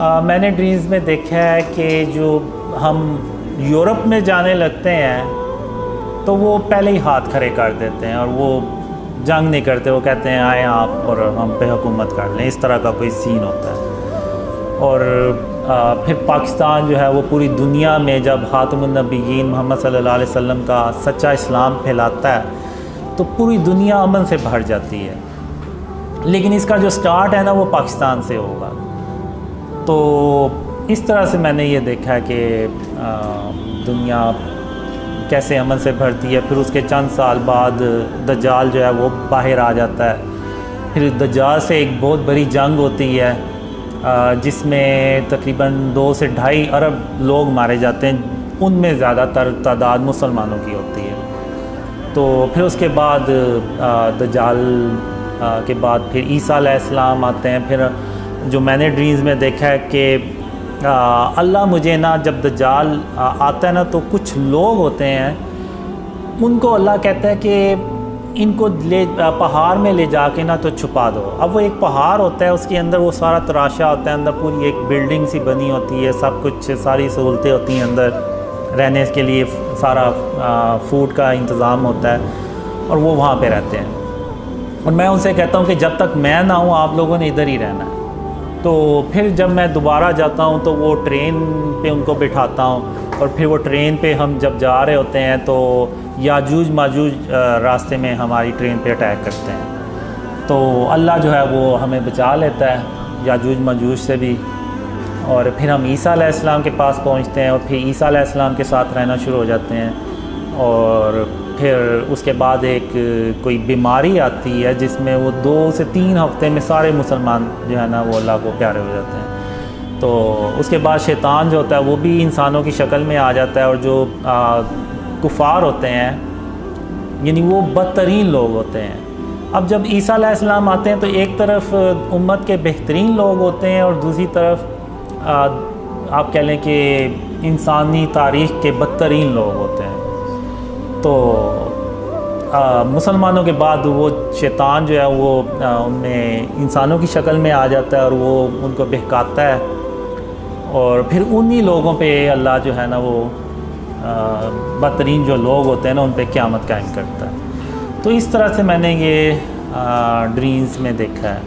میں نے ڈریمز میں دیکھا ہے کہ جو ہم یورپ میں جانے لگتے ہیں تو وہ پہلے ہی ہاتھ کھڑے کر دیتے ہیں اور وہ جنگ نہیں کرتے، وہ کہتے ہیں آئیں آپ اور ہم پہ حکومت کر لیں، اس طرح کا کوئی سین ہوتا ہے۔ اور پھر پاکستان جو ہے وہ پوری دنیا میں جب خاتم النبیین محمد صلی اللہ علیہ وسلم کا سچا اسلام پھیلاتا ہے تو پوری دنیا امن سے بھر جاتی ہے، لیکن اس کا جو سٹارٹ ہے نا وہ پاکستان سے ہوگا۔ تو اس طرح سے میں نے یہ دیکھا ہے کہ دنیا کیسے امن سے بھرتی ہے۔ پھر اس کے چند سال بعد دجال جو ہے وہ باہر آ جاتا ہے، پھر دجال سے ایک بہت بڑی جنگ ہوتی ہے جس میں تقریباً 2 سے 2.5 ارب لوگ مارے جاتے ہیں، ان میں زیادہ تر تعداد مسلمانوں کی ہوتی ہے۔ تو پھر اس کے بعد دجال کے بعد پھر عیسیٰ علیہ السلام آتے ہیں۔ پھر جو میں نے ڈریمز میں دیکھا ہے کہ اللہ مجھے نا جب دجال آتا ہے نا تو کچھ لوگ ہوتے ہیں، ان کو اللہ کہتا ہے کہ ان کو پہاڑ میں لے جا کے نا تو چھپا دو۔ اب وہ ایک پہاڑ ہوتا ہے، اس کے اندر وہ سارا تراشا ہوتا ہے، اندر پوری ایک بلڈنگ سی بنی ہوتی ہے، سب کچھ ساری سہولتیں ہوتی ہیں، اندر رہنے کے لیے سارا فوڈ کا انتظام ہوتا ہے، اور وہ وہاں پہ رہتے ہیں۔ اور میں ان سے کہتا ہوں کہ جب تک میں نہ ہوں آپ لوگوں نے ادھر ہی رہنا ہے۔ تو پھر جب میں دوبارہ جاتا ہوں تو وہ ٹرین پہ ان کو بٹھاتا ہوں، اور پھر وہ ٹرین پہ ہم جب جا رہے ہوتے ہیں تو یاجوج ماجوج راستے میں ہماری ٹرین پہ اٹیک کرتے ہیں، تو اللہ جو ہے وہ ہمیں بچا لیتا ہے یاجوج ماجوج سے بھی۔ اور پھر ہم عیسیٰ علیہ السلام کے پاس پہنچتے ہیں، اور پھر عیسیٰ علیہ السلام کے ساتھ رہنا شروع ہو جاتے ہیں۔ اور پھر اس کے بعد ایک کوئی بیماری آتی ہے جس میں وہ 2 سے 3 ہفتے میں سارے مسلمان جو ہے نا وہ اللہ کو پیارے ہو جاتے ہیں۔ تو اس کے بعد شیطان جو ہوتا ہے وہ بھی انسانوں کی شکل میں آ جاتا ہے، اور جو کفار ہوتے ہیں یعنی وہ بدترین لوگ ہوتے ہیں۔ اب جب عیسیٰ علیہ السلام آتے ہیں تو ایک طرف امت کے بہترین لوگ ہوتے ہیں، اور دوسری طرف آپ کہہ لیں کہ انسانی تاریخ کے بدترین لوگ ہوتے ہیں۔ تو مسلمانوں کے بعد وہ شیطان جو ہے وہ ان میں انسانوں کی شکل میں آ جاتا ہے، اور وہ ان کو بہکاتا ہے، اور پھر انہی لوگوں پہ اللہ جو ہے نا وہ بدترین جو لوگ ہوتے ہیں نا ان پہ قیامت قائم کرتا ہے۔ تو اس طرح سے میں نے یہ ڈریمز میں دیکھا ہے۔